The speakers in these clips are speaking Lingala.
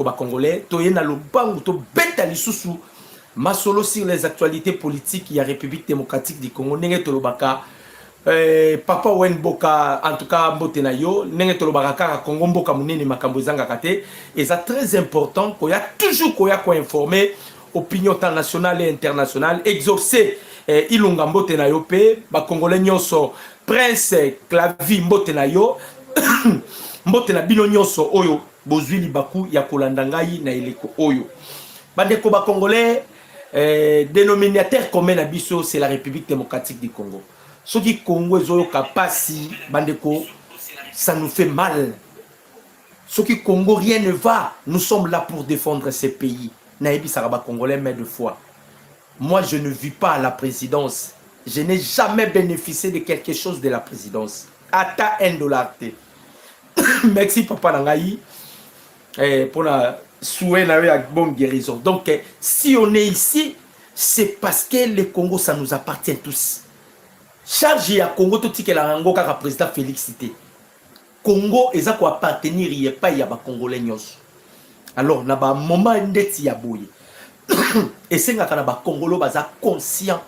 Congolais, toyena lobangu to beta lisusu masolo sur les actualités politiques ya République démocratique du Congo nenge tolobaka papa wen boka en tout cas mbote na yo nenge tolobaka kaka Congo mboka munene makambo ezanga kate et ça très important ko ya toujours ko ya ko informer opinion nationale et internationale exaucer ilunga mbote na yo pe ba congolais nyonso prince clavi mbote na yo mbote na bino nyonso oyo bozwi libaku ya kolanda ngai na eleko oyo bandeko ba congolais dénominateur commun na biso c'est la République démocratique du Congo. Ce qui Congo ezoyo kapasi bandeko ça nous fait mal. Ce qui Congo rien ne va, nous sommes là pour défendre ces pays. Naebi saraba congolais mais de foi. Moi je ne vis pas à la présidence. Je n'ai jamais bénéficié de quelque chose de la présidence. Ata $1. Merci papa Nangaï pour la souhait avec bonne guérison. Donc si on est ici, c'est parce que le Congo ça nous appartient tous. Charge à Congo tout ce que la rango kaka président Félix cité. Congo eza ko appartenir y pas ya ba congolais nyos. Alors na ba moment ndeti ya boye. Et c'est nga kana ba congolo baza conscient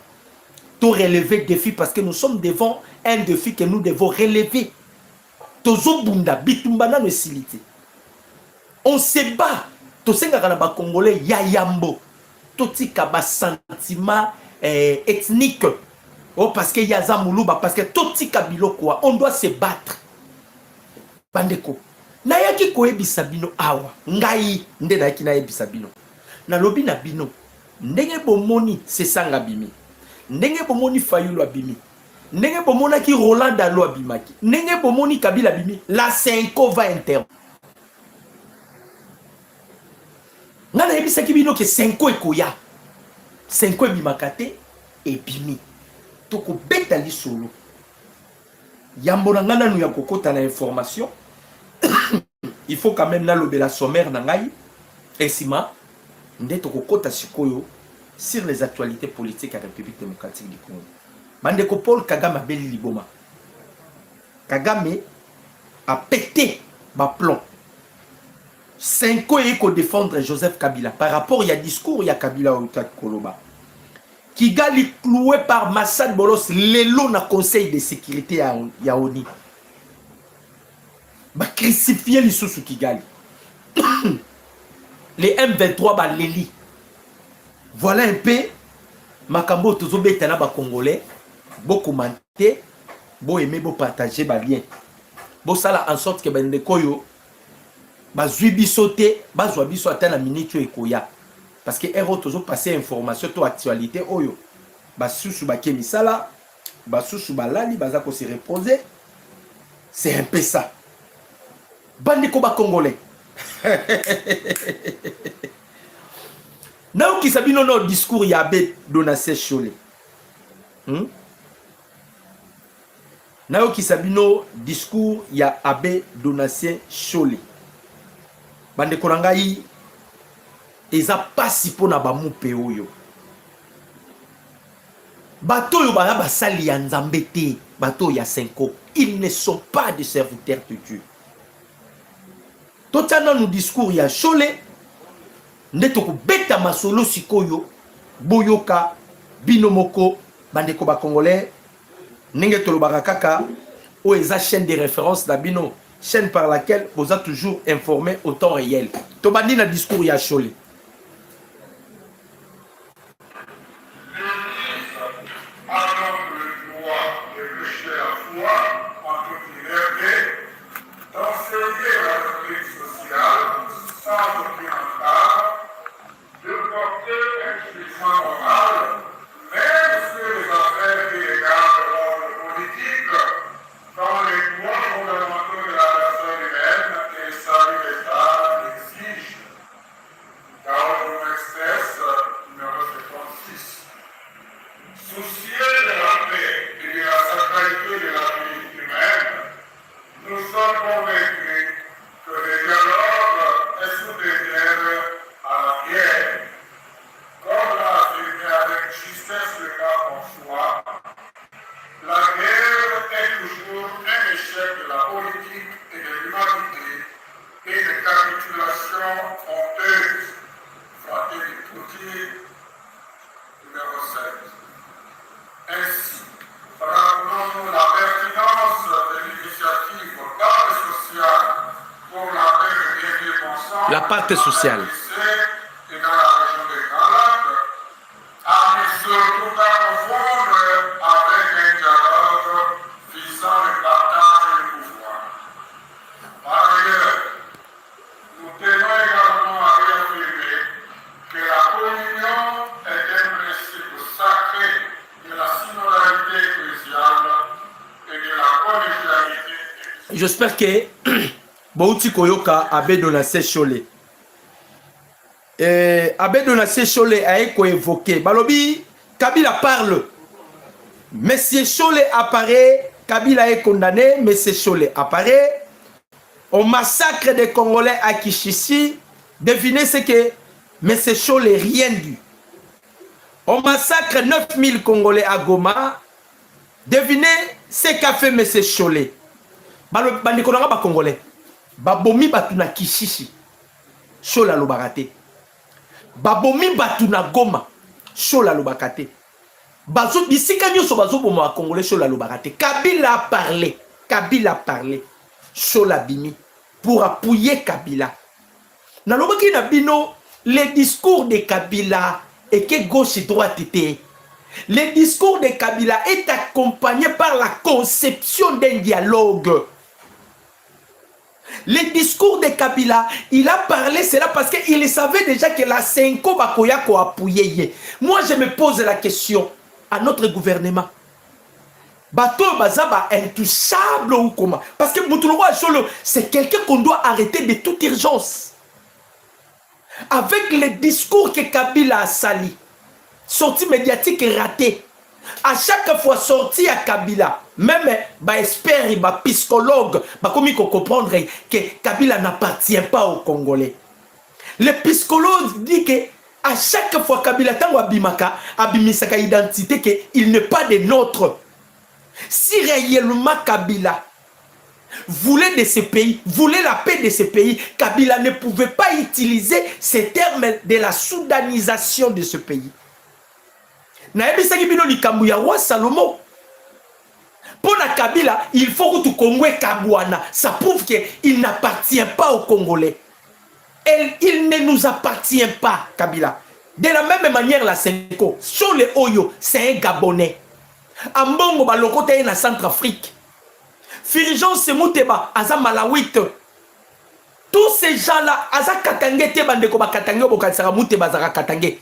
to relever défi parce que nous sommes devant un défi que nous devons relever. Tozobunda bitumbana no silité. On se bat. Tosenga kana ba congolais ya yambo. Totika ba sentiment ethnique. Oh parce que yaza muluba parce que totika biloko on doit se battre. Bandeko. Na yaki koyebisa bino awa. Ngai nde na yaki na yebisa bino. Na lobi na bino. Ndenge bomoni se sanga bimi. Ndenge bomoni Fayulu abimi. Ndenge bomona ki Roland Dalo abimaki. Ndenge bomoni Kabila bimi. La Senko va interne. Ngana yebisa ki bino ke Senko ekoya. Senko ebimakate et bimi. Toko beta li solo. Yambona ngana nou ya kokota na information. Il faut quand même na lobela sommaire na ngai. Esima nde toko kota sikoyo sur les actualités politiques à la République démocratique du Congo. Mandeko Paul Kagame a beli liboma. Kagame a pété ma plomb. Senko eko défendre Joseph Kabila. Par rapport, il y a discours, il y a Kabila au Koloba. Kigali cloué par Massad Bolos, l'élo na conseil de sécurité à Yaoni. Ba crucifier les sous Kigali. Les M23 ba leli. Voilà un peu makambo tozobeta na ba congolais, bo commenter, bo aimer, bo partager ba lien. Bo sala en sorte que bandeko yo ba zui bisoté, ba zwa biso ata na minute ekoya. Parce que ero tozo passer information to actualité oyo. Ba susu ba kemisala, ba susu ba lali baza ko se reposer. C'est un peu ça. Bandeko ba congolais. Naoki Sabino no discours ya Abbé Donatien Cholé. Naoki Sabino discours ya Abbé Donatien Cholé. Bande korangai eza pasi pona ba mupe oyo. Bato yo ba sali ya nzambe te, bato ya Senko, ils ne sont pas des serviteurs de Dieu. Totana nous discours ya Cholé. Ndetoko beta masolo sikoyo boyoka binomoko bandeko ba congolais nenge tolobaka kaka o eza chaîne de référence da bino chaîne par laquelle vous êtes toujours informé au temps réel. To bandi na discours ya Cholé. Nous sommes convaincus que le dialogue est sous des Outil numéro 7. Ainsi, rappelons la pertinence de l'initiative Pacte social pour la paix et le bien consent. La Pacte sociale. Et dans la région des Grands Lacs, à ne surtout pas confondre avec un dialogue visant le partage du pouvoir. Par ailleurs, nous tenons également à réaffirmer que la communion est un principe sacré de la synodalité ecclésiale et de la collégialité. J'espère que Bouti Koyoka Abbé Donacé Cholé. Abbé Donacé Cholé a évoqué. Balobi, Kabila parle. Monsieur Cholé apparaît. Kabila est condamné. Monsieur Cholé apparaît. Au massacre des Congolais à Kishishi, devinez ce que Monsieur Cholé rien dit. Au massacre 9000 Congolais à Goma, devinez ce qu'a fait Monsieur Cholé. Bandi konanga ba Congolais. Babomi batuna Kishishi. Chola lobarate. Babomi batuna Goma. Chola lobarate. Bazo bisika nyoso bazo bomo a Congolais chola lobarate. Kabila a parlé. Kabila a parlé. Chola bimi pour appuyer Kabila. Nalobaki na bino le discours de Kabila et que gauche et droite était. Le discours de Kabila est accompagné par la conception d'un dialogue. Le discours de Kabila, il a parlé cela parce qu'il savait déjà que la Senko Bakoyako a appuyé. Moi, je me pose la question à notre gouvernement. Bato Bazaba intouchable ou comment? Parce que Moutouloua Cholo, c'est quelqu'un qu'on doit arrêter de toute urgence. Avec le discours que Kabila a sali, sortie médiatique ratée. À chaque fois sorti à Kabila, même expert, psychologue, comme il faut comprendre que Kabila n'appartient pas aux Congolais. Le psychologue dit que à chaque fois Kabila tango abimaka, abimisaka identité qu'il n'est pas de notre. Si réellement Kabila voulait de ce pays, voulait la paix de ce pays, Kabila ne pouvait pas utiliser ces termes de la soudanisation de ce pays. Naebisaki bino likambu ya roi Salomon. Pour la Kabila, il faut que tu Congolais Kabouana. Ça prouve qu'il n'appartient pas aux Congolais. Et il ne nous appartient pas, Kabila. De la même manière, la Senko, sur les Oyo, c'est un Gabonais. Ambongo baloko te na Centrafrique. Firijon Semouteba, Aza Malawite. Tous ces gens-là, Aza Katangé te bandeko ba Katangé Bokatsara Mouteba Zara Katangé.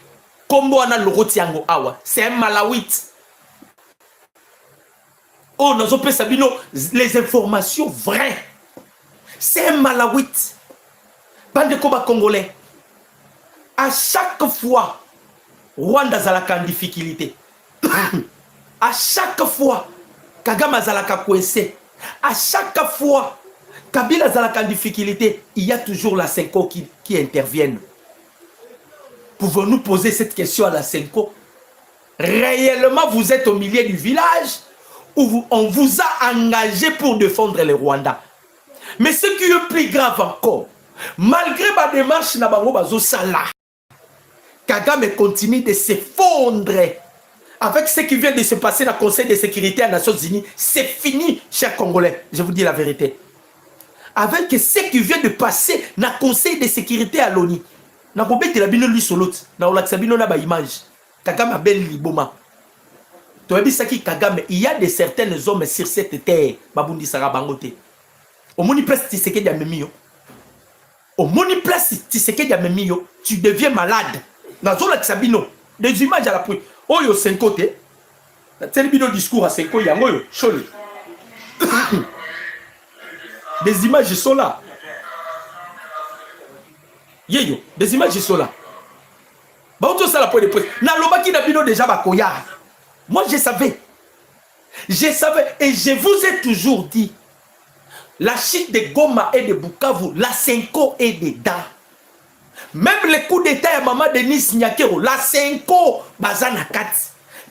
Kombo ana Lorotiango Awa, c'est un Malawite. Oh, nous avons Sabino les informations vraies. C'est un Malawite. Bandeko ba Congolais. À chaque fois, Rwanda zalaka en difficulté. À chaque fois, Kagame zalaka coincé. À chaque fois, Kabila zalaka en difficulté, il y a toujours la Senko qui interviennent. Pouvons-nous poser cette question à la Senko? Réellement, vous êtes au milieu du village où on vous a engagé pour défendre les Rwandais. Mais ce qui est plus grave encore, malgré ma démarche, Kagame continue de s'effondrer. Avec ce qui vient de se passer dans le Conseil de sécurité des Nations Unies, c'est fini, chers Congolais. Je vous dis la vérité. Avec ce qui vient de passer dans le Conseil de sécurité à l'ONU, na kobete la bino lui solot na olakisa bino na ba image Kagame abel liboma to ebisaki Kagame il y a de certaines hommes sur cette terre babundi sara bangote omoni place Tshisekedi ya memio omoni place Tshisekedi ya memio tu deviens malade na olakisa bino des images à la pluie oyo senkote na teli bino discours à senko yango yo chole des images sont là. Yeyo, des images sont là. Bah, on ça la point de presse. Na lobaki na bino déjà bakoya. Moi je savais. Je savais et je vous ai toujours dit. La chute de Goma et de Bukavu, la Senko est dedans. Même les coups d'état à maman Denis Nyakero, la Senko Bazana Kat.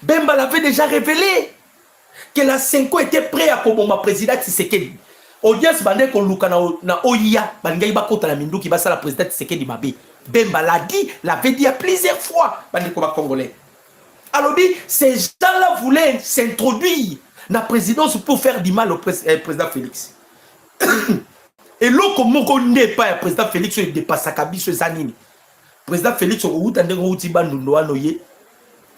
Bemba l'avait déjà révélé que la Senko était prêt à comme ma président Tshisekedi. audience bande ko luka na oya bangai ba kota na minduki ba sala président Tshisekedi mabe. Bemba l'a dit, l'avait dit à plusieurs fois bande ko ba congolais. Alors dit ces gens-là voulaient s'introduire dans la présidence pour faire du mal au président Félix. Et l'autre moko n'est pas le président Félix il dépasse sa kabiso zanini. Président Félix au tande ko uti bandundo anoye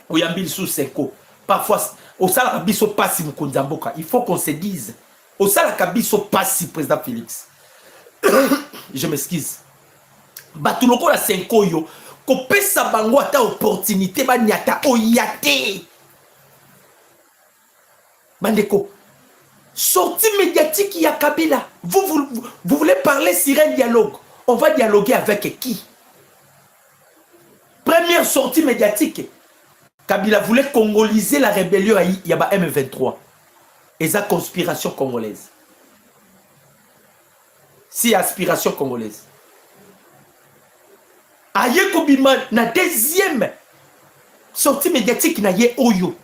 oyambili sous senko. Parfois au sala kabiso pasi mukonzamboka. Il faut qu'on se dise au sala kabiso pasi président Félix. Je m'excuse. Batuloko la senko yo ko pesa bango ata opportunité ba nyata oyate. Bandeko sortie médiatique il y a Kabila. Vous voulez parler sur un dialogue. On va dialoguer avec qui? Première sortie médiatique. Kabila voulait congoliser la rébellion à Yaba M23. Et sa conspiration congolaise. Si aspiration congolaise. Aye Kobima, na deuxième sortie médiatique na ye Oyo.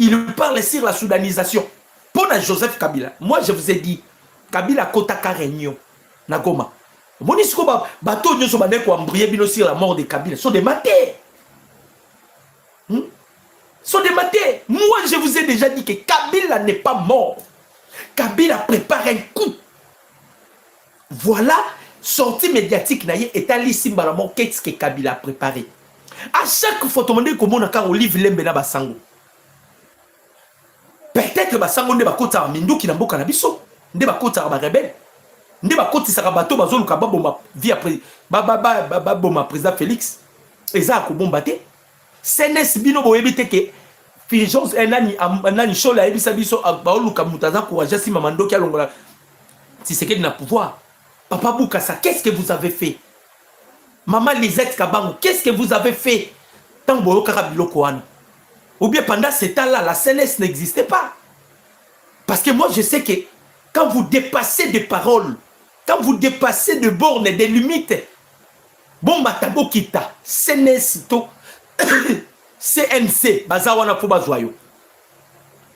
Il parle sur la soudanisation. Pour Joseph Kabila, moi je vous ai dit, Kabila Kotaka Réunion, Nagoma. Monisco bateau nous sommes sur la mort de Kabila. Sont des matés. Sont des matés. Moi je vous ai déjà dit que Kabila n'est pas mort. Kabila prépare un coup. Voilà, sortie médiatique naïe est allé simba la mort. Qu'est-ce que Kabila a préparé? À chaque fois, tu me dis comment on a Olive Lembena Basango. Peut-être Basango ne va pas côté Mindo qui n'a pas cannabiso. Ne va pas côté rebelle. Ne va pas côté Sarabato Bazolo Kababoma via Baba président Félix. Et ça a combatté. CNS Bino Boebite que Fijons Nani Chola Ebisabiso Baolu Kamutaza Kouajasi Mamando qui a l'ongola. Si c'est qu'il n'a pouvoir. Papa Boukassa, qu'est-ce que vous avez fait? Maman Lisette Kabango, qu'est-ce que vous avez fait? Tant Boyo Karabilo Kouane. Ou bien pendant ce temps-là, la CNS n'existait pas. Parce que moi, je sais que quand vous dépassez des paroles, quand vous dépassez de bornes, des limites, bon, Matabo Kita, CNS, CNC, Bazawana faut Bazoyo.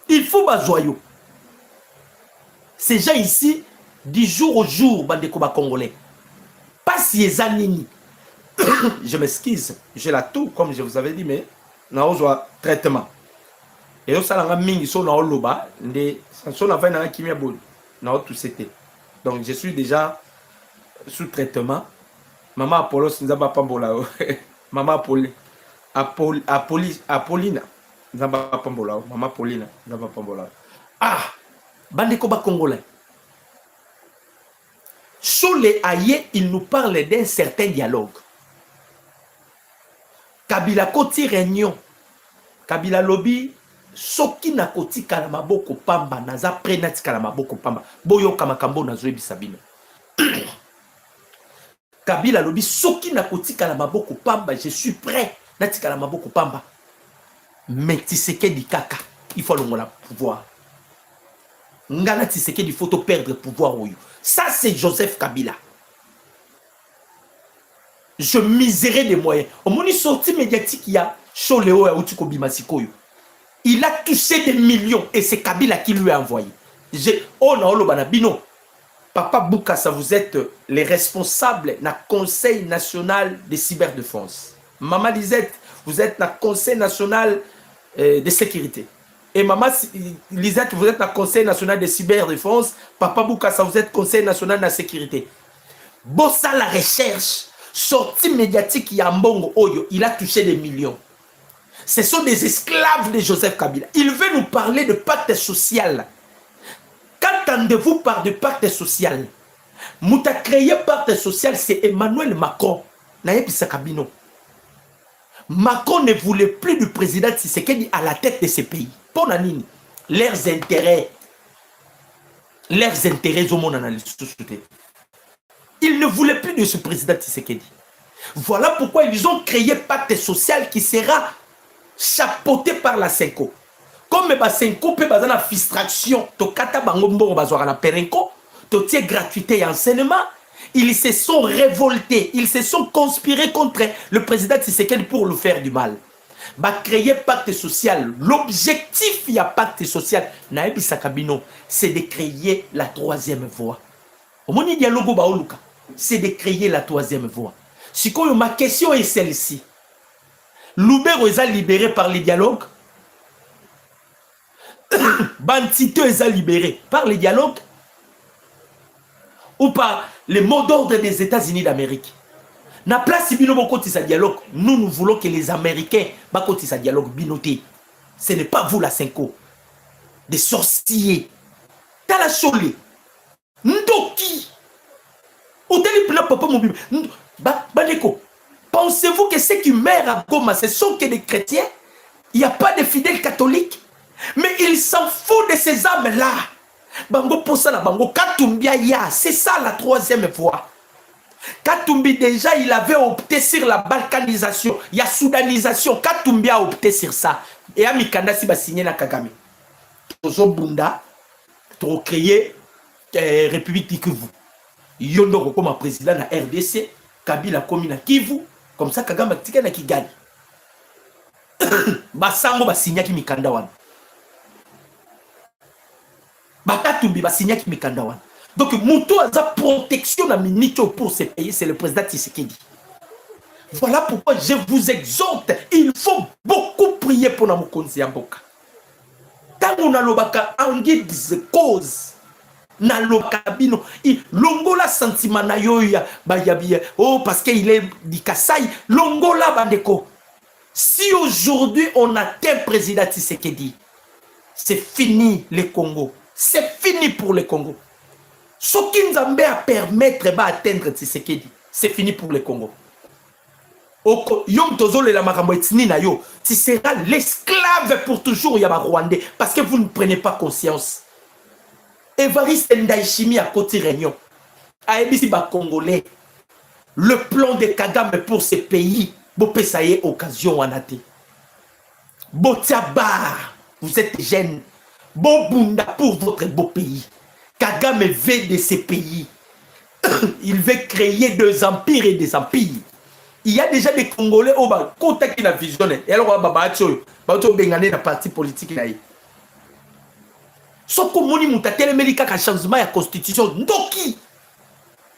Il faut Bazoyo. Ces gens ici, du jour au jour, Bandekouba Congolais, pas si Zanini. Je m'excuse, j'ai la toux, comme je vous avais dit, mais na ozo traitement et on sala mingi so na oloba nde so na na kimia bol na tout c'était. Donc je suis déjà sous traitement. Maman Apollo nzamba pambola. Maman Apollina nzamba pambola. Maman Paulina nzamba pambola. Ah bandeko ba congolais. Sur les aïe, il nous parle d'un certain dialogue. Kabila Koti réunion. Kabila lobby. Soki na koti kalamaboko pamba. Naza prenati kalamaboko pamba. Boyo kamakambo na zoebi sabino. Kabila lobby. Soki na koti kalamaboko pamba. Je suis prêt. Nati kalamaboko pamba. Mais Tshisekedi kaka. Il faut le pouvoir. Ngana Tshisekedi il faut perdre le pouvoir. Ça c'est Joseph Kabila. Je miserai des moyens. Au moment où sorti médiatique, il y a Choléo et Outiko Bimasikoyo. Il a touché des millions et c'est Kabila qui lui a envoyé. Oh non, le banabino. Papa Boukassa, vous êtes les responsables du Conseil national de cyberdéfense. Maman Lisette, vous êtes dans le Conseil national de sécurité. Et Maman Lisette, vous êtes dans le Conseil national de cyberdéfense. Papa Boukassa, vous êtes Conseil national de la sécurité. Bossa la recherche. Sortie médiatique Yambongo Oyo, il a touché des millions. Ce sont des esclaves de Joseph Kabila. Il veut nous parler de pacte social. Qu'entendez-vous par de pacte social? Mouta créé pacte social, c'est Emmanuel Macron. Macron ne voulait plus du président Tshisekedi à la tête de ce pays. Pour Nanini, leurs intérêts au monde analyse. Ils ne voulaient plus de ce président Tshisekedi. Voilà pourquoi ils ont créé un pacte social qui sera chapeauté par la Senko. Comme la Senko peut avoir une fistraction, gratuité et enseignement, ils se sont révoltés, ils se sont conspirés contre le président Tshisekedi pour lui faire du mal. va créer pacte social. L'objectif, il y a pacte social. Naebi Sakabino, c'est de créer la troisième voie. Au moment dialogue baoluka, c'est de créer la troisième voie. Si ma question est celle-ci. Loubero est libéré par les dialogues. Bantito est libéré par les dialogues. Ou par les mots d'ordre des États-Unis d'Amérique. Na place bino bokotisa dialogue, nous voulons que les Américains bakotisa dialogue binoté. Ce n'est pas vous la Senko. Des sorciers. Tala Cholé. Ndoki. Oteli pina papa mobile. Bandeko. Pensez-vous que ceux qui meurent à Goma, ce sont que des chrétiens? Il n'y a pas de fidèles catholiques. Mais ils s'en foutent de ces âmes-là. Bango Posa Bango Katumbia ya. C'est ça la troisième voie. Katumbi déjà, il avait opté sur la balkanisation. Il y a soudanisation. Katumbi a opté sur ça. Et Amikanda si va signer na Kagame. Tozo Bunda, to créer République du Kivu. Yondo comme président de la RDC, Kabila comme na Kivu. Comme ça, Kagame a na Kigali. Basango va signer ki Mikanda wana. Bakatumbi va signer ki Mikanda wana. Donc, Moutou a la protection à Minicho pour ce pays, c'est le président Tshisekedi. Voilà pourquoi je vous exhorte, il faut beaucoup prier pour la Mokonzi Yamboka. Tant qu'on a l'obaka en guide de cause, na l'obakabino, l'ongola sentiment na yoya, oh, parce qu'il est du Kassai, l'ongola bandeko. Si aujourd'hui on atteint le président Tshisekedi, c'est fini le Congo. C'est fini pour le Congo. Ce qui nous a permettre d'atteindre Tshisekedi, c'est fini pour le Congo. Tu seras l'esclave pour toujours, Yaba Rwandais, parce que vous ne prenez pas conscience. Évariste Ndaïchimi à côté Réunion, à Ebisi Congolais, le plan de Kagame pour ce pays, Bopé ça y est, occasion en athée. Botiabar, vous êtes jeune, Bobunda pour votre beau pays. Kagame veut de ces pays. Il veut créer des empires et des empires. Il y a déjà des Congolais au bas, qui la vision. Et alors, la parti politique. Ce que moni moutatele melika ka changement de constitution. Ndoki.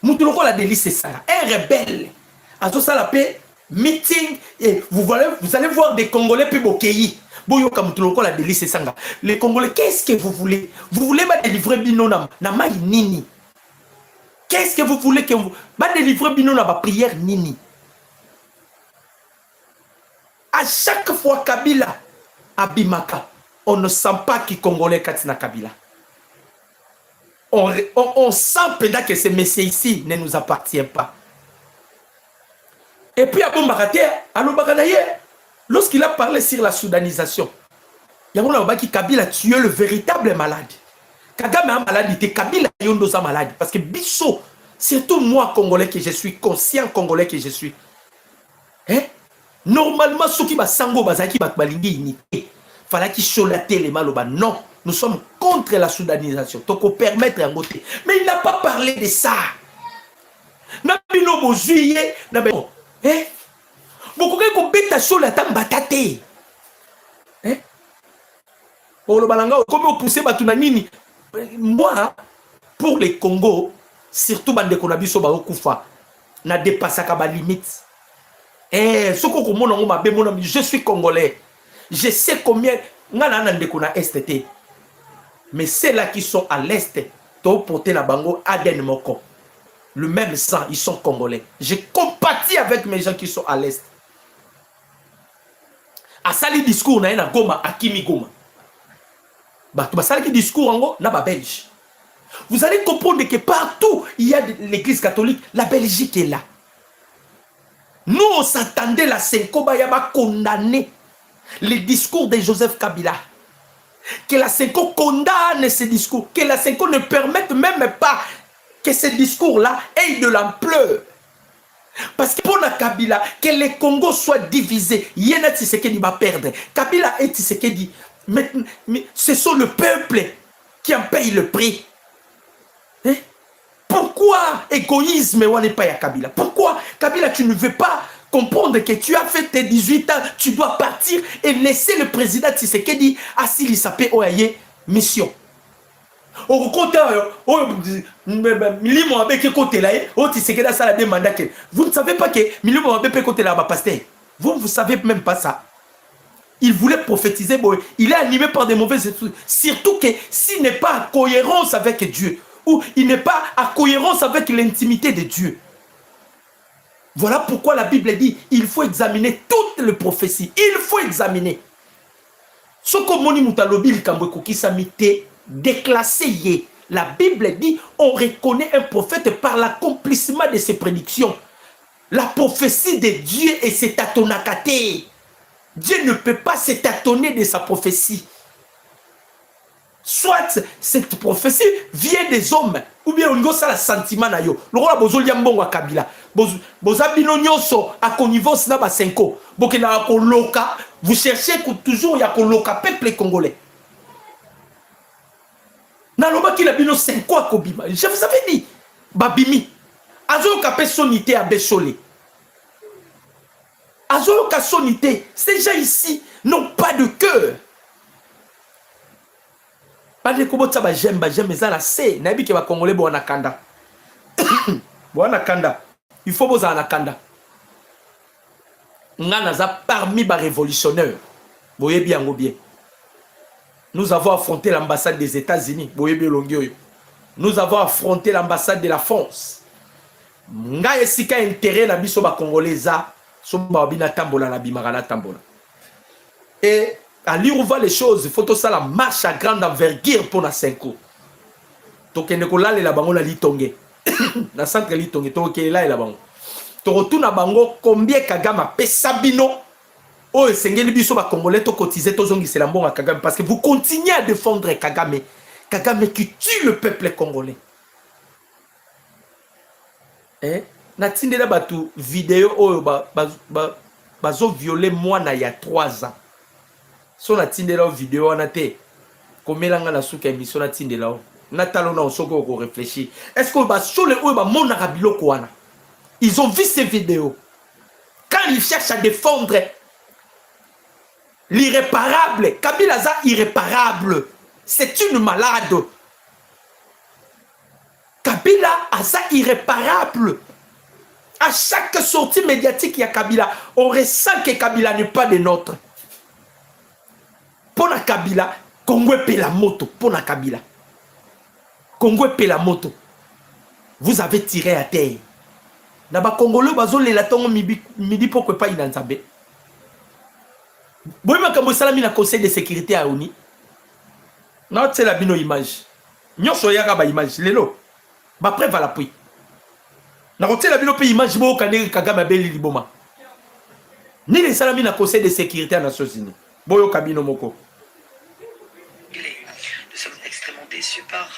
Moutuloko la délice c'est ça. Un rebelle. En tout ça la paix, meeting. Et vous allez voir des Congolais puis Bokeyi. Les Congolais, qu'est-ce que vous voulez? Vous voulez me délivrer bino na nini? Qu'est-ce que vous voulez que vous me délivrer bino na prière nini? À chaque fois Kabila abimaka, on ne sent pas qui Congolais katina Kabila. On sent peut-être que ce monsieur ici ne nous appartient pas. Et puis à Bombarate, à Lobakanaye, lorsqu'il a parlé sur la soudanisation, Kabila a tué le véritable malade. Kagame a malade, Kabila a malade. Parce que Bisso, surtout moi, Congolais que je suis, conscient Congolais que je suis. Hein? Normalement, ceux qui sango bazaki bakbalingi unité, fallait qu'ils solate les maloba. Non, nous sommes contre la soudanisation. Donc, on permettre un côté. Mais il n'a pas parlé de ça. Nabino bozuye, nabino. Hein? Beaucoup de bêta sur la table batate. Hein? Pour le balanga, comment pousser batunanini? Moi, pour les Congo, surtout bande konabiso ba okufa, na dépassé ka limite. Ce que je suis congolais. Je sais combien STT. Mais ceux-là qui sont à l'est, porter la bango Aden Moko. Le même sang, ils sont congolais. Je compatis avec mes gens qui sont à l'est. À sali discours na Goma, à Kimi Goma. Sali discours na Belge. Vous allez comprendre que partout il y a l'église catholique, la Belgique est là. Nous, on s'attendait la Senko Bayaba condamner les discours de Joseph Kabila. Que la Senko condamne ces discours. Que la Senko ne permette même pas que ces discours-là aient de l'ampleur. Parce que pour la Kabila, que les Congos soient divisés, Yéna Tshisekedi va perdre. Kabila et Tshisekedi, mais ce sont le peuple qui en paye le prix. Pourquoi égoïsme n'est pas à Kabila? Pourquoi Kabila tu ne veux pas comprendre que tu as fait tes 18 ans, tu dois partir et laisser le président Tshisekedi assis sapé oyaye mission. Au côté, Milimo avec côté là, Tshisekedi a ça la demande que vous ne savez pas que Milimo avec côté là, pasteur. Vous ne savez même pas ça. Il voulait prophétiser, il est animé par des mauvais esprits. Surtout que s'il n'est pas en cohérence avec Dieu, ou il n'est pas en cohérence avec l'intimité de Dieu. Voilà pourquoi la Bible dit, il faut examiner toutes les prophéties. Il faut examiner. Ce que Moni Moutalobi, qui s'amité, déclassé, la Bible dit, on reconnaît un prophète par l'accomplissement de ses prédictions. La prophétie de Dieu est cet atonakate. Dieu ne peut pas se tâtonner de sa prophétie. Soit cette prophétie vient des hommes, ou bien on a le sentiment na yo. Le roi bozo liambongo a Kabila. Boza bino nyonso a connivence na ba senko. Boke na ko loka, vous cherchez toujours ya ko loka peuple congolais. Na loba ki la bino senko a kobima. Je vous avais dit, babimi. Azo ka personnalité a Bessolé. Azo ka sonité, ces gens ici n'ont pas de cœur. Pas de kobotsa ba j'aime ça la c'est na bi ke ba congolais bo anakanda. Bo anakanda. Il faut boza anakanda. Ngana za parmi ba révolutionnaires. Boye bien ngo bien. Nous avons affronté l'ambassade des États-Unis, boye bien longio. Nous avons affronté l'ambassade de la France. Nga esika intérêt na biso ba congolais za so ba bina tambola na bimara tambola. Et à lire où va les choses, il faut tout ça la marche à grande envergure pour na 5 ans. Donc il ne faut la bango la litongue. Na centre litongue, donc il là la bango. To retourne bango combien Kagame pesa bino. Oh sengeli biso ba congolais to cotiser to zongi c'est la mbonga Kagame parce que vous continuez à défendre Kagame. Kagame qui tue le peuple congolais. Hein? Na tindela batu vidéo oh bazo violer moi na ya 3 ans. So na tindela vidéo na te komelanga na suka émission na tindela na talo na osoko ko réfléchir est-ce que ba sole o ba mona biloko wana ils ont vu ces vidéos quand ils cherchent à défendre l'irréparable. Kabila za irréparable, c'est une malade. Kabila aza irréparable. À chaque sortie médiatique il y a Kabila, on ressent que Kabila n'est pas des nôtres. Pour la Kabila, Congo paie la moto. Pour la Kabila, Congo paie la moto. Vous avez tiré à terre. Naba Congolais bazo le latongo midi pourquoi pas inanzabe. Boy makambo salami na conseil de sécurité à Oni. Non c'est la bino image. Nyonso yaka ba image lelo. Ba preuve à l'appui. Na kote la bino pe image bo kaneri Kagame beli liboma. Ni les salami na conseil de sécurité à Nations Unies. Boyo kabino moko. Nous sommes extrêmement déçus par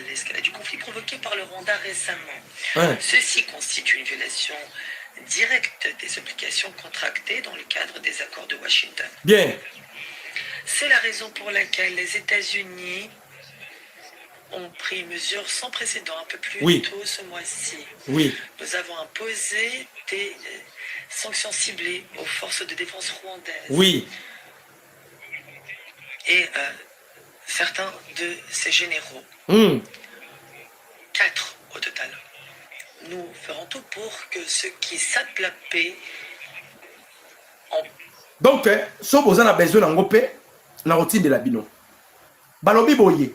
l'escalade du conflit provoqué par le Rwanda récemment. Ouais. Ceci constitue une violation directe des obligations contractées dans le cadre des accords de Washington. Bien. C'est la raison pour laquelle les États-Unis ont pris une mesure sans précédent un peu plus tôt ce mois-ci. Oui. Nous avons imposé des sanctions ciblées aux forces de défense rwandaises. Oui. Et certains de ces généraux, 4 au total, nous ferons tout pour que ceux qui sapent la paix donc si vous avez besoin d'un paix, la routine de la bino balobi boye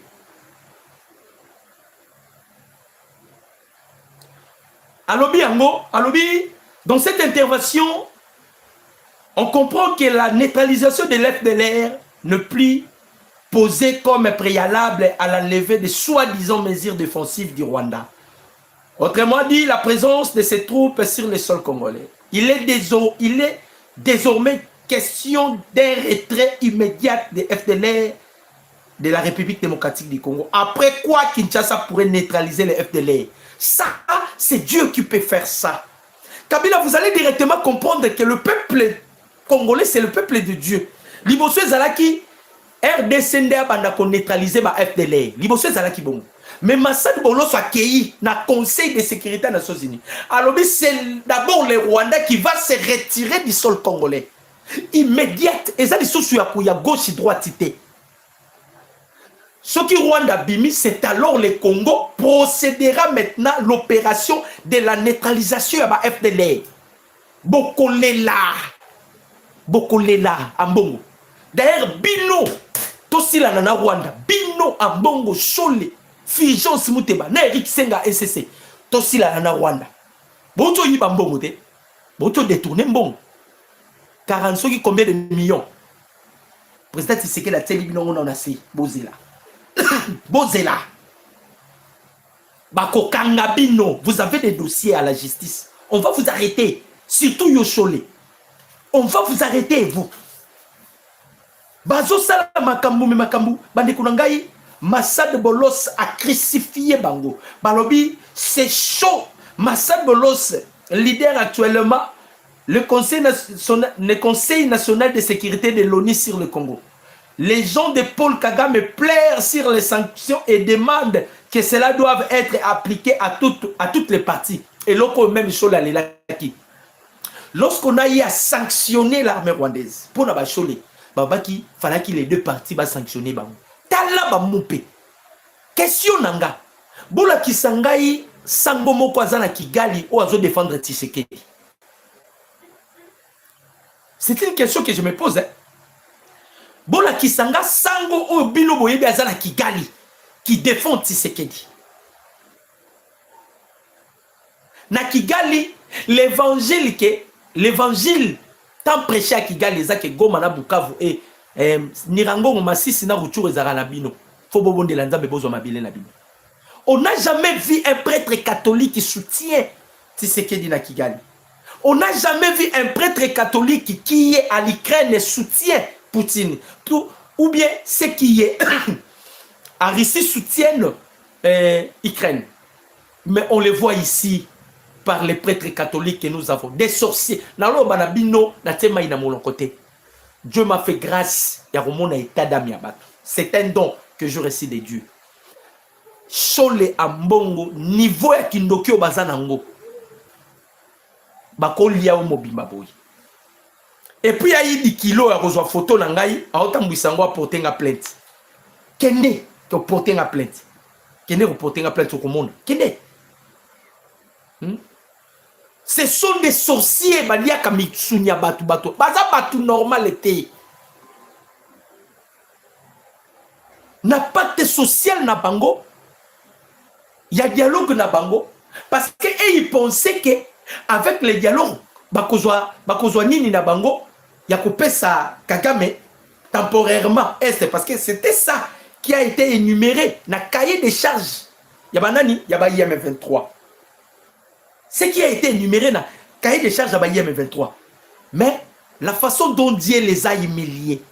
alobi yango alobi. Dans cette intervention on comprend que la neutralisation de l'FDLR ne plus posée comme préalable à la levée des soi-disant mesures défensives du Rwanda. Autrement dit, la présence de ces troupes sur le sol congolais. Il est désormais question d'un retrait immédiat des FDLR de la République démocratique du Congo. Après quoi Kinshasa pourrait neutraliser les FDLR. Ça, c'est Dieu qui peut faire ça. Kabila, vous allez directement comprendre que le peuple congolais, c'est le peuple de Dieu. Liboso Zalaki, RDC Ndea banda ko neutraliser ma FDLR. Liboso Zalaki bon. Mais Massad Boloso a accueilli dans le Conseil de sécurité des Nations Unies. Alors, c'est d'abord le Rwanda qui va se retirer du sol congolais. Immédiate. Et ça, il y a gauche et droite. Ce qui Rwanda Bimi, c'est alors le Congo procédera maintenant l'opération de la neutralisation à la FDLR. Bokolela, Ambongo. D'ailleurs, Bino, Tosi la nana Rwanda, Bino, Ambongo, Chole, Fulgence Muteba, na Eric Senga, SCC, Tosi la nana Rwanda. Boto yi Ambongo te, Boto détourné Mbongo. 40 qui combien de millions? Président Tshisekedi a télé Bino, on a assez, Bozela. Bozela. Bako Kangabino, vous avez des dossiers à la justice. On va vous arrêter. Surtout Yoshole. On va vous arrêter, vous. Bazo sala makambu me makambu. Bande kunangai. Massad Bolos a crucifié Bango. Balobi, c'est chaud. Massad Bolos, leader actuellement, le Conseil national de sécurité de l'ONU sur le Congo. Les gens de Paul Kagame pleurent sur les sanctions et demandent que cela doive être appliqué à toutes les parties. Et l'autre même chose là, les lorsqu'on a eu à sanctionner l'armée rwandaise, pour la chole, il fallait que les deux parties va sanctionner. Tala ba moupe. Question nanga. Bola kisangai sangomo kwazana Kigali ou azo défendre Tshisekedi. C'est une question que je me pose. Hein. Bola kisanga sango ou bilo boyebi azana Kigali qui défend Tshisekedi. Na Kigali, l'évangile tant prêché à Kigali ezake Goma na Bukavu et Nirango Masisi na Ruchuru ezaka na bino. Faut bobonde la nzambe bozo mabile na bino. On n'a jamais vu un prêtre catholique qui soutient Tshisekedi na Kigali. On n'a jamais vu un prêtre catholique qui est à l'Ukraine et soutient Poutine. Ou bien ceux qui est à Russie soutiennent l'Ukraine. Mais on les voit ici par les prêtres catholiques que nous avons. Des sorciers. Dieu m'a fait grâce. C'est un don que je reçois de Dieu. Chole Ambongo, niveau ya Kindoki au Bazanango. Bakolia au Mobimba boy. Et puis il y a eu des kilos à rejoindre photo nangai, à autant buisango à porter une plainte. Kende, tu porter une plainte. Kende, reporter une plainte au monde. Kende. Ce sont des sorciers, Balia Kamitsunya Batu Batu. Baza Batu normal était. N'a pas de social na bango. Il y a dialogue na bango. Parce qu'ils pensaient que avec les dialogues, bakozwa nini na bango, ya coupé ça Kagame temporairement. C'est parce que c'était ça qui a été énuméré dans le cahier des charges. Yabanani, yaba IM23. Ce qui a été énuméré dans le cahier des charges yaba IM23. Mais la façon dont Dieu les a humiliés.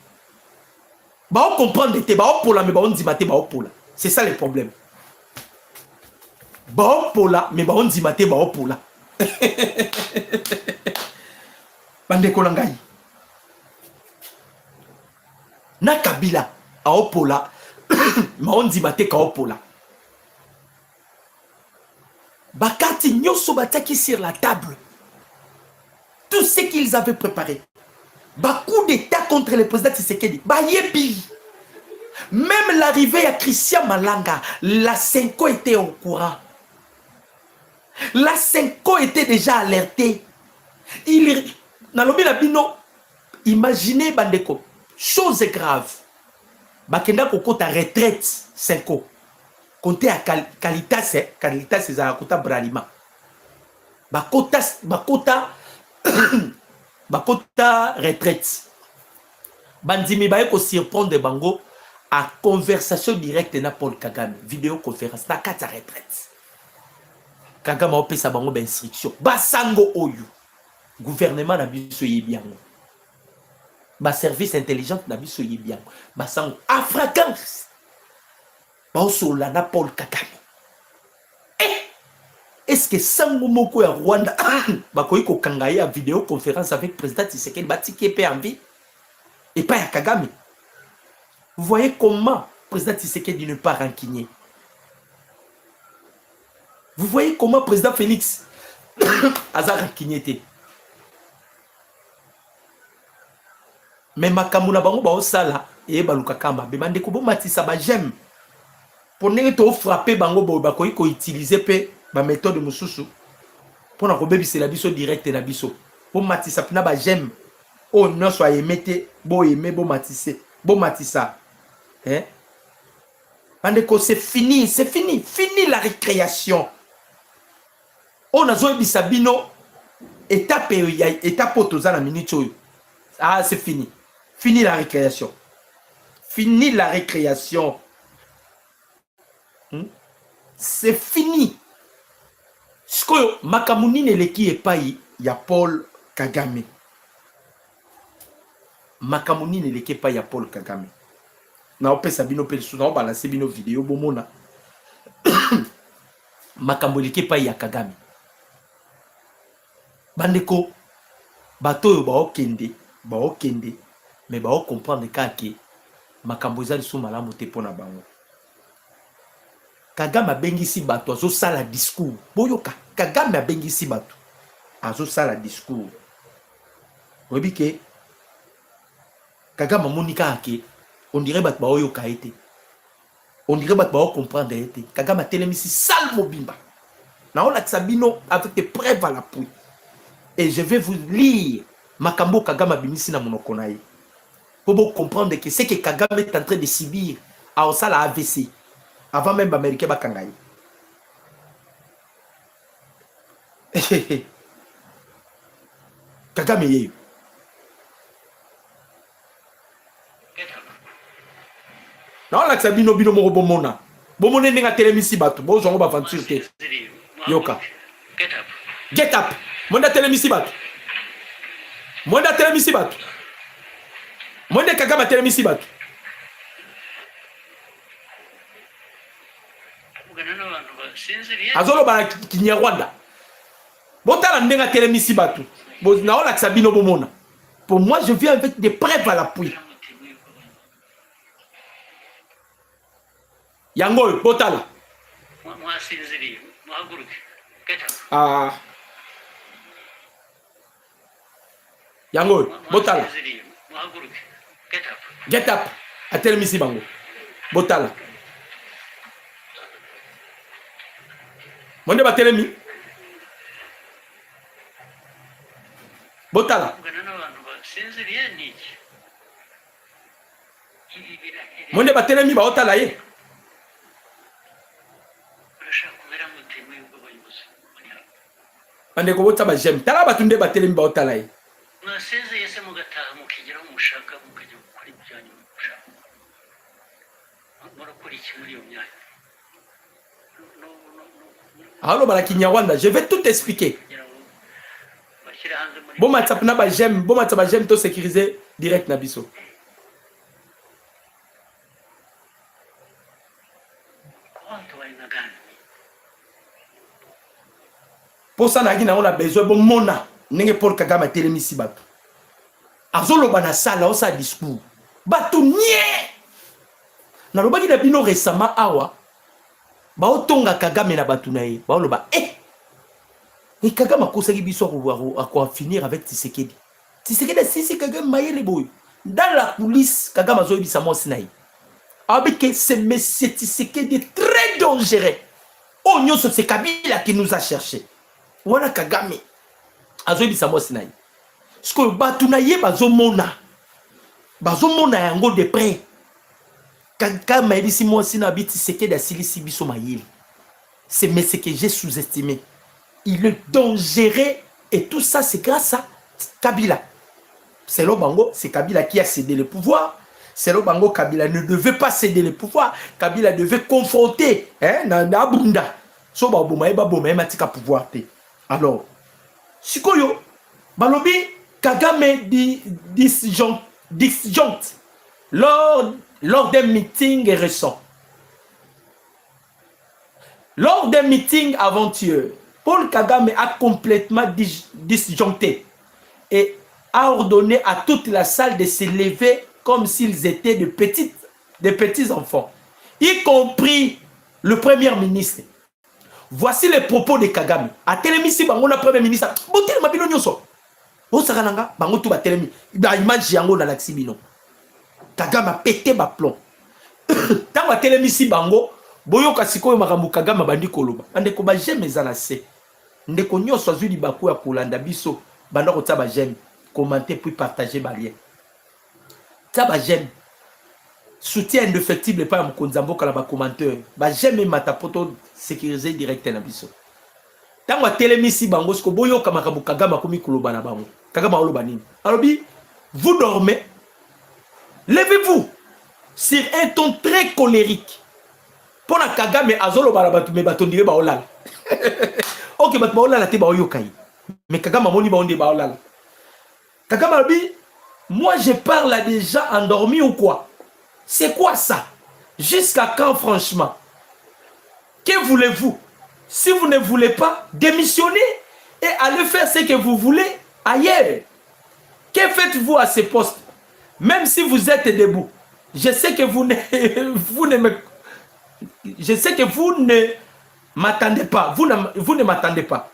Bah on comprend des bah pour la mais bah on dit maté bah pour la. C'est ça le problème. Bah pour la mais bah on dit maté bah pour la. Bande kolangai. Na Kabila a opola ma on dit maté ka opola. Bakati nyoso bataki sur la table. Tout ce qu'ils avaient préparé. Coup d'état contre le président Tshisekedi. Yebi. Même l'arrivée à Christian Malanga, la Senko était au courant. La Senko était déjà alertée. Imaginez Bandeko, chose grave. Bakenda koko ta retraite Senko. Comptez à Kalitas, Kalitas c'est à Kota Bralima. Bakota retraite. Bandimi baye ko surprendre bango à conversation directe na Paul Kagame, vidéoconférence na kata retraite. Kagame a opé sa bango ba instruction. Basango oyu. Gouvernement na biso yebiango. Ba service intelligent na biso yebiango. Basango Africans. Ba osola na Paul Kagame. Est-ce que Sango Moko ya Rwanda bakoyi ko kangaye à vidéoconférence avec le président Tshisekedi batiki pe en vie et pas ya Kagame. Vous voyez comment le président Tshisekedi ne pas rancunier. Vous voyez comment président Félix Azar Kinyete. Mais makamuna bango ba osala et baluka kamba be bande ko matisa ba j'aime. Pour ne to frapper bango ba ko utiliser pe ba méthode mususu. Pour na ko bebisela biso direct na biso. Bo matisa pina ba j'aime. Oh non soit emete bo aimer bo matisse. Bo matisa. Hein? Bande ko c'est fini la récréation. On a besoin de Sabino étape autoza na minute. Ah, c'est fini. Fini la récréation. Fini la récréation. C'est fini. Ce que Makamuni neleki epai ya Paul Kagame. Makamuni neleki epai ya Paul Kagame. Na opesa bino pe sou na balancer bino vidéo bomona. Makambo neleki epai ya Kagame. Bandeko bato yo ba okende mais ba comprendre que makambo ezali sous malamu te pona bango. Kagame abengisi bato azo sala discours. Boyoka Kagame abengisi bato azo sala discours. Oyebi ke Kagame monika ake on dirait bato ba oyoka ete. On dirait bato ba comprendre ete. Kagame atelemisi sal mobimba. Na on lakisa bino avec des preuves à l'appui. Et je vais vous lire Makambo Kagame bimisi na monoko na ye. Pour vous comprendre que c'est que Kagame est en train de subir à Osala AVC. Avant même l'Américain Bakangaï. Kagame ye. Non, là, c'est bino moro bomona. Bomone nenga telemisi batu. Bo zongo ba aventure te. Yoka. Get up. Monda telemisi batu. Monda telemisi batu. Monda Kagame telemisi batu. Azolo ba Kinyarwanda. Botala ndenga telemisi batu. Bo na ola sabino bomona. Pour moi, je viens avec des preuves à l'appui. Yango botala. Ah. Yango botala. Get up. Atelemisi bango. Botala. Monde batelemi. Botala. Monde batelemi ba otala ye. Ande ko bota ba j'aime. Tala batunde batelemi ba otala ye. Alors, la Kinyarwanda, je vais tout expliquer. Bon, matap na ba j'aime, bon matap ba j'aime to sécuriser direct na biso. Pour ça, on a besoin de mona. Nenge Paul Kagame telemisi batu. Azolo bana sala osa discours. Batu nye. Na lobaki na bino récemment awa. Ba otonga Kagame na batu na ye. Ba loba et Kagame a conseillé biso à quoi finir avec Tshisekedi. Tshisekedi si Kagame mayele boy. Dans la police Kagame azo bisa mo sinaï. Avec que c'est monsieur Tshisekedi très dangereux. Oh nyoso c'est Kabila qui nous a cherché. Voilà Kagame. Azo bisa mo sinaï. Ce que batu na ye bazo mona yango de près. Kagame a dit si moi si na biti Tshisekedi asili si biso mayele. C'est mais ce que j'ai sous-estimé. Il est dangereux et tout ça c'est grâce à Kabila. C'est le Bango, c'est Kabila qui a cédé le pouvoir. C'est le Bango, Kabila ne devait pas céder le pouvoir. Kabila devait confronter na Bunda. So ba boma eba boma matika pouvoir te. Alors, sikoyo balobi Kagame disjoncte lors d'un meeting récent. Lors d'un meeting avant-hier, Paul Kagame a complètement disjoncté et a ordonné à toute la salle de se lever comme s'ils étaient de petits enfants, y compris le Premier ministre. Voici les propos de Kagame. A Télémissi, bango na premier ministre. Botel mabino nyoso. O sarananga, bango tout ba Télémi. Ba image yango na laxibino. Kagame a pété ba plomb. Tant ba Télémissi bango, boyo kasiko makambu Kagame bandi koloba. Ande ko ba j'aime ezala se. Ndeko nyoso azwi libaku ya kolanda biso. Banda ko tsa ba j'aime. Commenter puis partager ba lien. Tsa ba j'aime. Soutien indéfectible par Mkonzambo kala ba commenteur. Ba j'aime matapoto sécurisé direct na biso. Tango Télémissi bango sko boyo kamakabu Kagame komi koloba na bango. Kagame oloba nini? Alobi, vous dormez. Levez-vous sur un ton très colérique. Pour la Kagame azolo balabatu me batondire ba olala. OK, bat ba olala te ba oyokai. Mais Kagame moni ba onde ba olala. Kagame alobi, moi je parle déjà endormi ou quoi? C'est quoi ça? Jusqu'à quand franchement? Que voulez-vous? Si vous ne voulez pas, démissionnez et allez faire ce que vous voulez ailleurs. Que faites-vous à ce poste? Même si vous êtes debout, je sais que vous ne m'attendez pas. Vous ne m'attendez pas.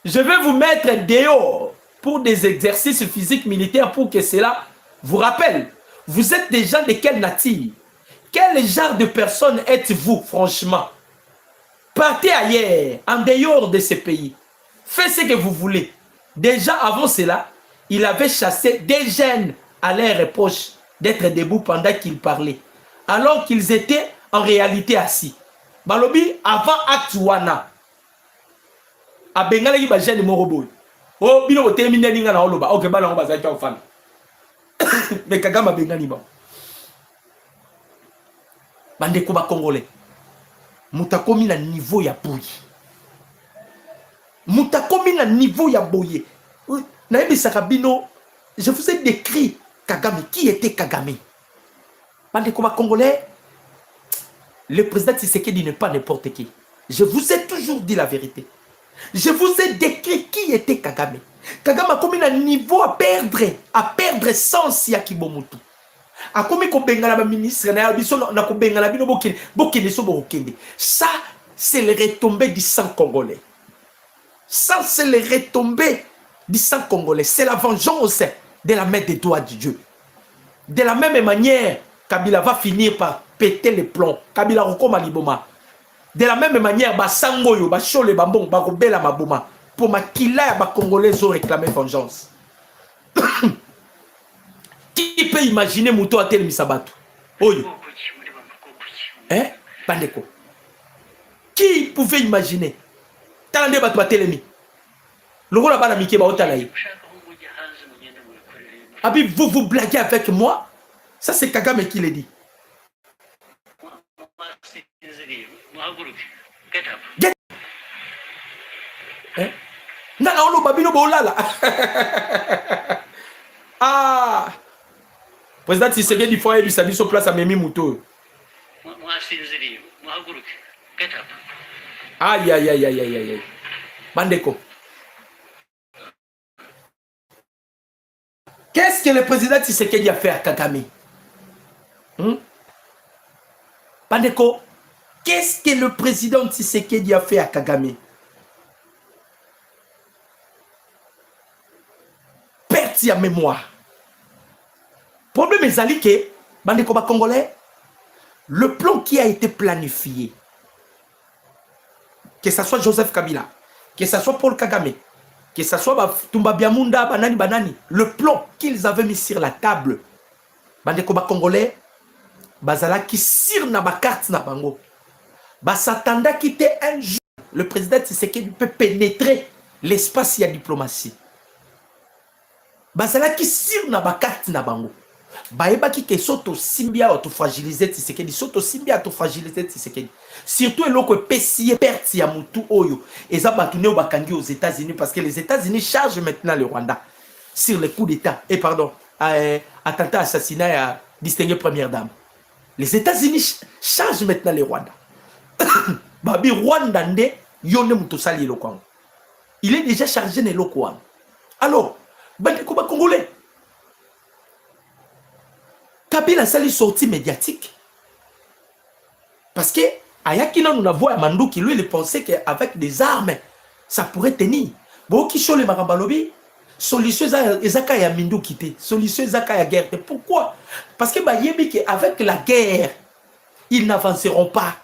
Je vais vous mettre dehors pour des exercices physiques militaires pour que cela vous rappelle. Vous êtes des gens de quelle nature? Quel genre de personne êtes-vous, franchement? Partez ailleurs, en dehors de ce pays. Faites ce que vous voulez. Déjà avant cela, il avait chassé des jeunes à leur reproche d'être debout pendant qu'ils parlaient, alors qu'ils étaient en réalité assis. Balobi, avant Aktuana, a Bengali ba jeune moroboy. Oh, bino terminé ninga na oloba. OK, bala on ba za fan. Mais Kagame Bengali ba. Bande ko ba congolais. Mutakomi na niveau ya boye. Mutakomi na niveau ya boye. Naebi Sakabino, je vous ai décrit Kagame. Qui était Kagame? Bande ko ba congolais. Le président Tshisekedi n'est pas n'importe qui. Je vous ai toujours dit la vérité. Je vous ai décrit qui était Kagame. Kagame a commis un niveau à perdre sans Yakibomutu. A commis ko bengala ministre na biso na ko bengala bino bokene so bokende. Ça c'est le retombé du sang congolais. Ça c'est le retombé du sang congolais. C'est la vengeance de la main des doigts de Dieu. De la même manière, Kabila va finir par péter les plombs. Kabila Rokoma Liboma. De la même manière, Basangoyo, Bachole, Bambong, Barobela Maboma. Pour ma kila, les Congolais ont réclamé vengeance. Qui peut imaginer Mouto à tel Misabatu? Oyo. Hein? Pandeko. Qui pouvait imaginer? Tande Batu à Telemi. Le rôle là-bas, Mike Baotalaï. Abi, vous blaguez avec moi? Ça, c'est Kagame qui l'a dit. Get. Hein? Nana olo babino bolala. Ah. Président Tshisekedi faut aller lui sur place à Memi Mouto. Aïe aïe aïe aïe aïe aïe. Bandeko. Qu'est-ce que le président Tshisekedi a fait à Kagame? Bandeko. Qu'est-ce que le président Tshisekedi a fait à Kagame? Perte à mémoire. Problème est que, Bandeko ba Congolais, le plan qui a été planifié, que ce soit Joseph Kabila, que ce soit Paul Kagame, que ce soit Tumba Biamunda, Banani, le plan qu'ils avaient mis sur la table, Bandeko ba Congolais, Bazala qui sire na ba carte na bango. S'attendait qu'il était un jour, le président Tshisekedi peut pénétrer l'espace de la diplomatie. Bazala qui sire na ba carte na bango. Baeba qui ke soto simbia auto fragiliser Tshisekedi, soto simbia auto fragiliser Tshisekedi. Surtout eloko pesier perti ya mutu oyo. Eza batune o bakangi aux États-Unis parce que les États-Unis chargent maintenant le Rwanda sur le coup d'état et attentat assassinat à distinguée première dame. Les États-Unis chargent maintenant le Rwanda. Babi Rwanda nde yone mutosali eloko. Il est déjà chargé de l'eloko. Alors, bandeko ba Congolais. Kabila sali sortie médiatique. Parce que Ayakina nous avons Manduki, lui il pensait qu'avec des armes, ça pourrait tenir. Bon, qui sont les marabalobi, solution ezaka ya Minduki te, solution ezaka ya guerre. Pourquoi? Parce que avec la guerre, ils n'avanceront pas.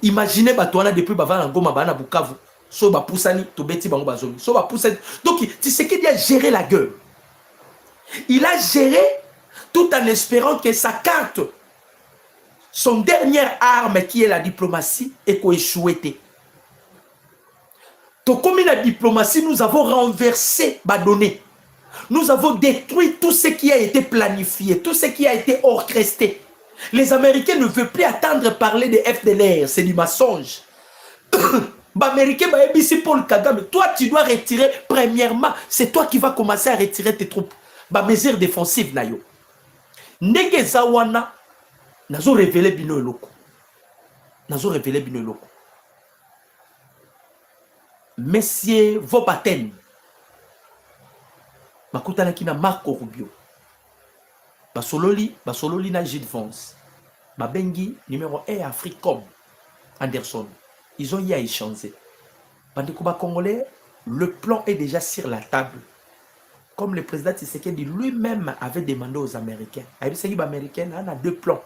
Imaginez Batouana depuis Bavana Goma Bana Bukavu, so ba poussani to beti bango bazomi, so ba poussani. Donc tu sais qu'il a géré la guerre. Il a géré tout en espérant que sa carte, son dernière arme qui est la diplomatie, est échouée. Donc comme la diplomatie, nous avons renversé Badonné. Nous avons détruit tout ce qui a été planifié, tout ce qui a été orchestré. Les Américains ne veulent plus attendre parler de FDLR, c'est du mensonge. Américains, Paul Kagame, toi tu dois retirer, premièrement, c'est toi qui vas commencer à retirer tes troupes. Mesures défensives, Nayo. Ndenge Zawana, nazo révélé bino eloko. Nazo révélé bino eloko. Monsieur Vobaten, Makutana Kina Marco Rubio, Basololi na Gilles Vance, Babengi numéro 1 Africom, Anderson. Ils ont y à échanger. Bandekuba Congolais, le plan est déjà sur la table. Comme le président Tshisekedi lui-même avait demandé aux Américains. Les Américains on a deux plans.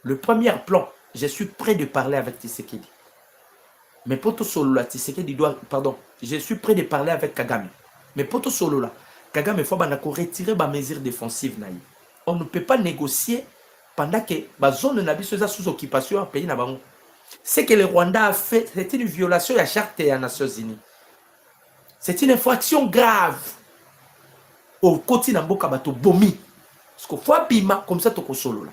Le premier plan, je suis prêt de parler avec Tshisekedi. Mais pour tout solo là, Tshisekedi doit, pardon, je suis prêt de parler avec Kagame. Mais pour tout solo là, Kagame il faut retirer les mesures défensives. On ne peut pas négocier pendant que la zone n'a sous occupation en pays. Ce que le Rwanda a fait, c'est une violation de la charte des Nations Unies. C'est une infraction grave. Au côté d'Amboka bato bomi. Parce qu'il faut abima comme ça toko solo là.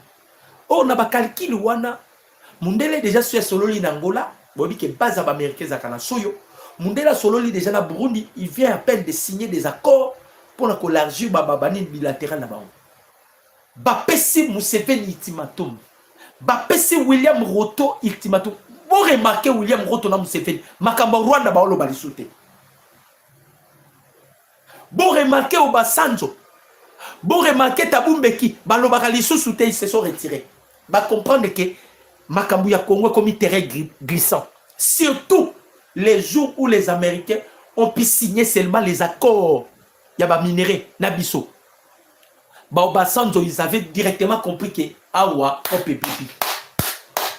On a ba calcul wana. Mundele déjà sur solo li n'Angola. Bobi que base américaine zakana soyo. Mundela solo li déjà na Burundi. Il vient à peine de signer des accords pour la élargir babani bilatéral là-bas. Bapesi Museveni ultimatum. Bapesi William Ruto ultimatum. Vous remarquez William Ruto na Museveni. Makamba Rwanda ba olo balisute. Bon remarquer au Basanjo, bon remarquer Tabumbeki, balobaka lisusu te, ils se sont retirés. Ba comprendre que Makambu ya Congo comme un terrain glissant. Surtout les jours où les Américains ont pu signer seulement les accords. Il y a ba minéraux, Nabiso. Ba au Basanjo, ils avaient directement compris que awa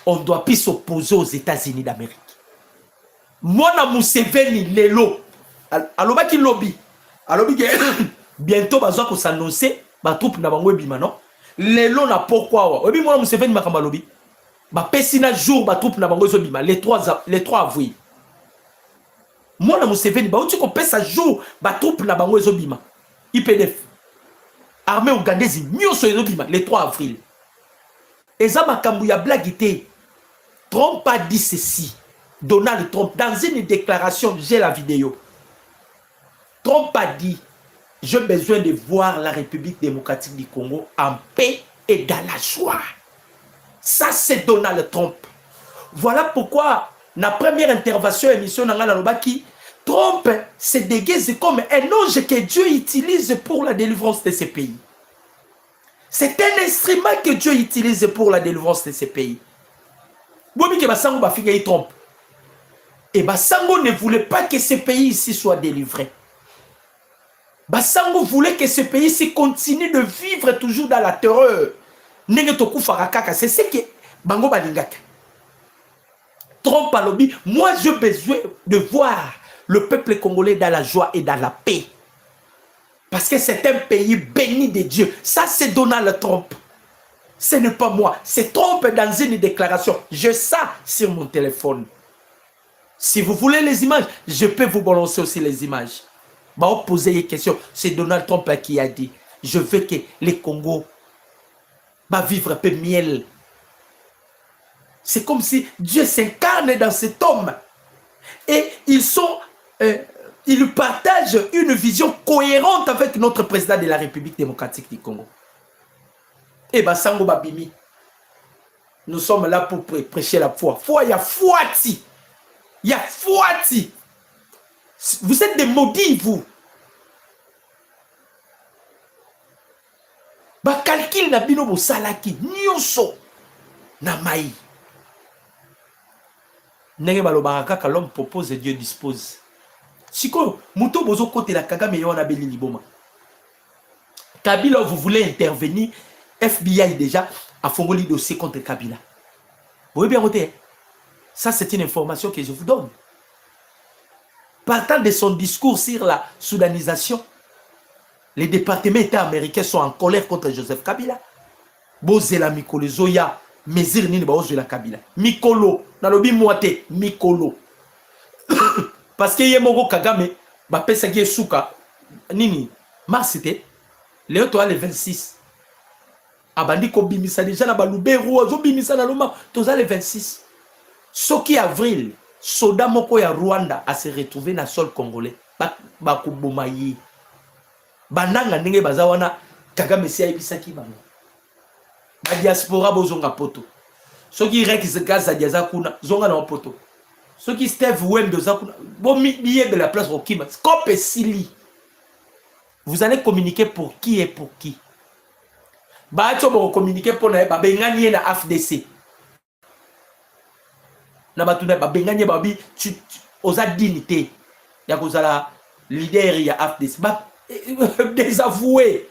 on doit plus s'opposer aux États-Unis d'Amérique. Moi na Museveni lelo, alobaki lobby. Alors, bientôt, bazo ko s'annoncer, ba troupe na bango ebima non. Lelo na pourquoi? Obi moi Museveni makamba lobi. Ba pesina jour ba troupe na bango ezobima les 3 avril. Moi na Museveni ba uti ko pesa jour ba troupe na bango ezobima. IPDF. Armée ougandaise nyoso ezobima les 3 avril. Eza makambu ya blague te. Trump a dit ceci. Donald Trump dans une déclaration, j'ai la vidéo. Trump a dit, j'ai besoin de voir la République démocratique du Congo en paix et dans la joie. Ça, c'est Donald Trump. Voilà pourquoi, la première intervention émission Nangalobaki, Trump se déguise comme un ange que Dieu utilise pour la délivrance de ces pays. C'est un instrument que Dieu utilise pour la délivrance de ces pays. Trump. Et Basango ne voulait pas que ces pays ici soient délivrés. Basango voulait que ce pays-ci continue de vivre toujours dans la terreur. C'est ce que Bango Balingaka. Trump a lobby. Moi, j'ai besoin de voir le peuple congolais dans la joie et dans la paix. Parce que c'est un pays béni de Dieu. Ça, c'est Donald Trump. Ce n'est pas moi. C'est Trump dans une déclaration. J'ai ça sur mon téléphone. Si vous voulez les images, je peux vous balancer aussi les images. Bah, poser une question. C'est Donald Trump qui a dit, je veux que les Congos vivre un peu miel. C'est comme si Dieu s'incarne dans cet homme. Et ils partagent une vision cohérente avec notre président de la République démocratique du Congo. Et Basango Babimi, nous sommes là pour prêcher la foi. Foi, il y a Fouati. Il y a Fouati. Vous êtes des maudits, vous. Ba calcul na bino bo salaki nyonso na mai. Nenge balobaka kaka l'homme propose et Dieu dispose. Siko muto bozo kote la Kagame yo na beli liboma. Kabila, vous voulez intervenir, FBI déjà a fongoli dossier contre Kabila. Vous voyez bien côté. Ça c'est une information que je vous donne. Partant de son discours sur la soudanisation, les départements états américains sont en colère contre Joseph Kabila. Bozela Mikolo Zoya, mesure nini ba ozela Kabila. Mikolo, nalobi moite Mikolo. Parce que Yemoko Kagame, ba pesa ki suka nini mars c'était le 26. Abandi ko bimisa déjà na baluberu zo bimisa na loma toza le 26. Soki avril soda moko ya Rwanda a se retrouvé na sol congolais ba kuboma yi. Bananga ndenge baza wana Kagame si ayebisaki bango. Ba diaspora bozonga poto. Soki Rex Gaza diaza kuna zonga na poto. Soki Steve Wembe za kuna bo billet de la place Rokima. Scope Sili. Vous allez communiquer pour qui et pour qui. Ba to bo communiquer pour na ba bengani na AFDC. Na batuna ba bengani ba bi oza dignité. Ya kozala leader ya AFDC. Ba désavoué.